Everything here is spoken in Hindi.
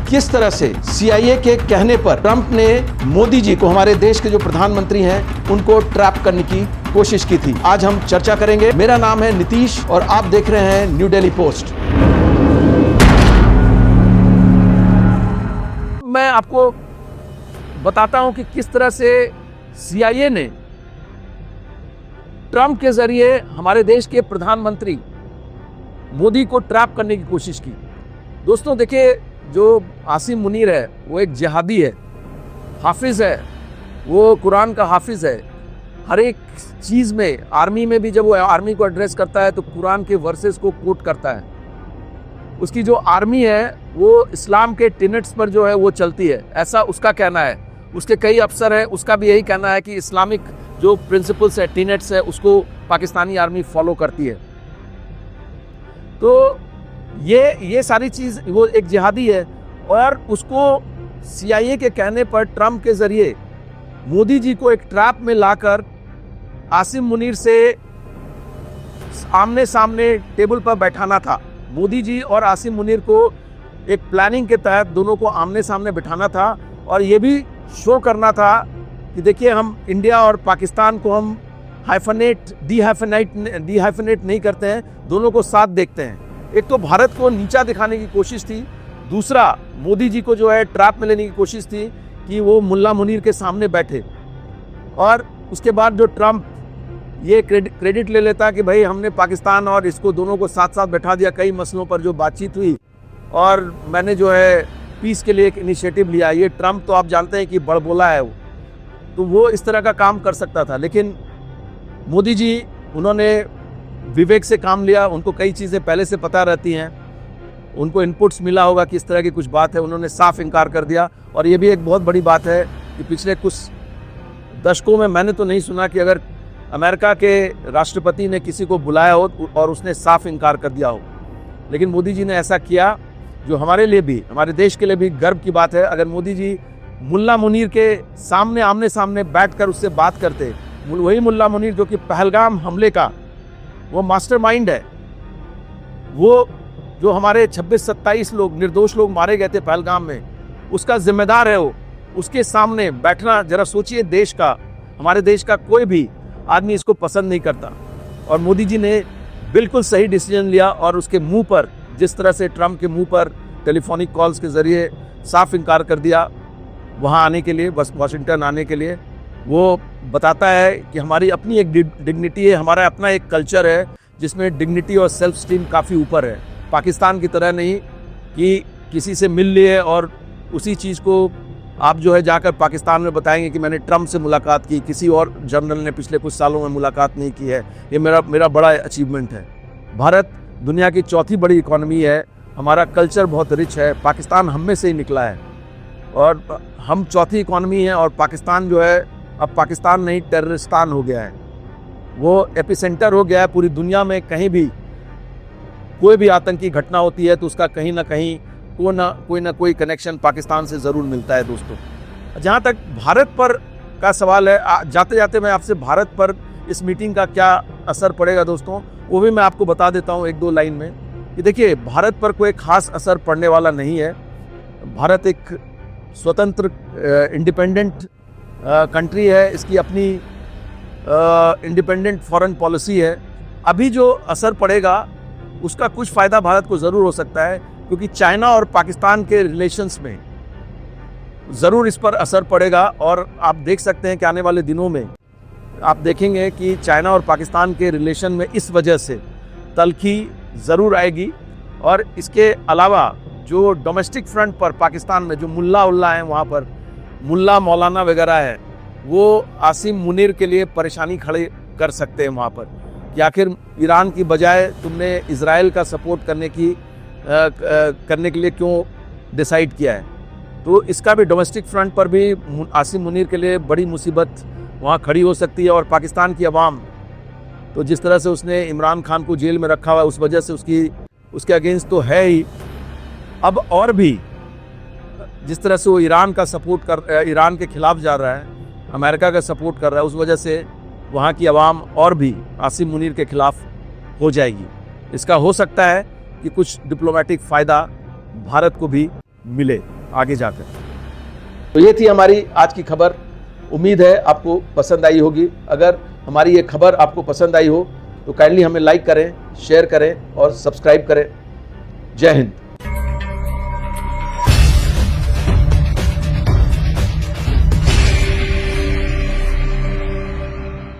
किस तरह से CIA के कहने पर ट्रंप ने मोदी जी को, हमारे देश के जो प्रधानमंत्री हैं, उनको ट्रैप करने की कोशिश की थी। आज हम चर्चा करेंगे। मेरा नाम है नीतीश और आप देख रहे हैं न्यू दिल्ली पोस्ट। मैं आपको बताता हूं कि किस तरह से CIA ने ट्रंप के जरिए हमारे देश के प्रधानमंत्री मोदी को ट्रैप करने की कोशिश की। दोस्तों देखिए, जो आसिम मुनीर है वो एक जिहादी है, हाफिज है, वो कुरान का हाफिज है। हर एक चीज़ में, आर्मी में भी जब वो आर्मी को एड्रेस करता है तो कुरान के वर्सेस को कोट करता है। उसकी जो आर्मी है वो इस्लाम के टेनेट्स पर जो है वो चलती है, ऐसा उसका कहना है। उसके कई अफसर हैं, उसका भी यही कहना है कि इस्लामिक जो प्रिंसिपल्स है, टेनेट्स है, उसको पाकिस्तानी आर्मी फॉलो करती है। तो ये सारी चीज़, वो एक जिहादी है और उसको CIA के कहने पर ट्रंप के जरिए मोदी जी को एक ट्रैप में लाकर आसिम मुनीर से आमने सामने टेबल पर बैठाना था। मोदी जी और आसिम मुनीर को एक प्लानिंग के तहत दोनों को आमने सामने बिठाना था और ये भी शो करना था कि देखिए, हम इंडिया और पाकिस्तान को हम डिहाइफेनेट नहीं करते हैं, दोनों को साथ देखते हैं। एक तो भारत को नीचा दिखाने की कोशिश थी, दूसरा मोदी जी को जो है ट्रैप में लेने की कोशिश थी कि वो मुल्ला मुनीर के सामने बैठे। और उसके बाद जो ट्रंप ये क्रेडिट ले लेता कि भाई हमने पाकिस्तान और इसको दोनों को साथ साथ बैठा दिया, कई मसलों पर जो बातचीत हुई और मैंने जो है पीस के लिए एक इनिशिएटिव लिया। ये ट्रंप तो आप जानते हैं कि बड़बोला है, तो वो इस तरह का काम कर सकता था। लेकिन मोदी जी, उन्होंने विवेक से काम लिया। उनको कई चीज़ें पहले से पता रहती हैं, उनको इनपुट्स मिला होगा कि इस तरह की कुछ बात है, उन्होंने साफ इनकार कर दिया। और ये भी एक बहुत बड़ी बात है कि पिछले कुछ दशकों में मैंने तो नहीं सुना कि अगर अमेरिका के राष्ट्रपति ने किसी को बुलाया हो और उसने साफ इनकार कर दिया हो। लेकिन मोदी जी ने ऐसा किया, जो हमारे लिए भी, हमारे देश के लिए भी गर्व की बात है। अगर मोदी जी मुल्ला मुनीर के सामने आमने सामने बैठकर उससे बात करते, वही मुल्ला मुनीर जो कि पहलगाम हमले का वो मास्टरमाइंड है, वो जो हमारे 26-27 लोग, निर्दोष लोग मारे गए थे पहलगाम में, उसका जिम्मेदार है वो, उसके सामने बैठना, जरा सोचिए। देश का, हमारे देश का कोई भी आदमी इसको पसंद नहीं करता और मोदी जी ने बिल्कुल सही डिसीजन लिया। और उसके मुंह पर, जिस तरह से ट्रंप के मुंह पर टेलीफोनिक कॉल्स के जरिए साफ इनकार कर दिया वहाँ आने के लिए, बस वाशिंगटन आने के लिए, वो बताता है कि हमारी अपनी एक डिग्निटी है, हमारा अपना एक कल्चर है जिसमें डिग्निटी और सेल्फ स्टीम काफ़ी ऊपर है। पाकिस्तान की तरह नहीं कि किसी से मिल लिए और उसी चीज़ को आप जो है जाकर पाकिस्तान में बताएंगे कि मैंने ट्रंप से मुलाकात की, किसी और जनरल ने पिछले कुछ सालों में मुलाकात नहीं की है। ये मेरा बड़ा अचीवमेंट है। भारत दुनिया की चौथी बड़ी इकॉनमी है, हमारा कल्चर बहुत रिच है, पाकिस्तान हम में से ही निकला है और हम चौथी इकॉनमी है। और पाकिस्तान जो है, अब पाकिस्तान नहीं, टेररिस्तान हो गया है, वो एपिसेंटर हो गया है पूरी दुनिया में। कहीं भी कोई भी आतंकी घटना होती है तो उसका कहीं ना कहीं कोई ना कोई कनेक्शन पाकिस्तान से ज़रूर मिलता है। दोस्तों, जहाँ तक भारत पर का सवाल है, जाते जाते मैं आपसे भारत पर इस मीटिंग का क्या असर पड़ेगा दोस्तों, वो भी मैं आपको बता देता हूँ 1-2 लाइन में। कि देखिए, भारत पर कोई खास असर पड़ने वाला नहीं है। भारत एक स्वतंत्र इंडिपेंडेंट कंट्री है, इसकी अपनी इंडिपेंडेंट फॉरेन पॉलिसी है। अभी जो असर पड़ेगा उसका कुछ फ़ायदा भारत को ज़रूर हो सकता है, क्योंकि चाइना और पाकिस्तान के रिलेशंस में ज़रूर इस पर असर पड़ेगा। और आप देख सकते हैं कि आने वाले दिनों में आप देखेंगे कि चाइना और पाकिस्तान के रिलेशन में इस वजह से तल्खी ज़रूर आएगी। और इसके अलावा जो डोमेस्टिक फ्रंट पर पाकिस्तान में जो मुल्ला हैं, वहाँ पर मुल्ला मौलाना वगैरह है, वो आसिम मुनीर के लिए परेशानी खड़े कर सकते हैं वहाँ पर कि आखिर ईरान की बजाय तुमने इजराइल का सपोर्ट करने के लिए क्यों डिसाइड किया है। तो इसका भी डोमेस्टिक फ्रंट पर भी आसिम मुनीर के लिए बड़ी मुसीबत वहाँ खड़ी हो सकती है। और पाकिस्तान की आवाम तो जिस तरह से उसने इमरान खान को जेल में रखा हुआ है, उस वजह से उसके अगेंस्ट तो है ही। अब और भी जिस तरह से वो ईरान के खिलाफ जा रहा है, अमेरिका का सपोर्ट कर रहा है, उस वजह से वहाँ की आवाम और भी आसिम मुनीर के खिलाफ हो जाएगी। इसका हो सकता है कि कुछ डिप्लोमेटिक फ़ायदा भारत को भी मिले। आगे जाकर। तो ये थी हमारी आज की खबर। उम्मीद है आपको पसंद आई होगी। अगर हमारी ये खबर आपको पसंद आई हो तो काइंडली हमें लाइक करें, शेयर करें और सब्सक्राइब करें। जय हिंद।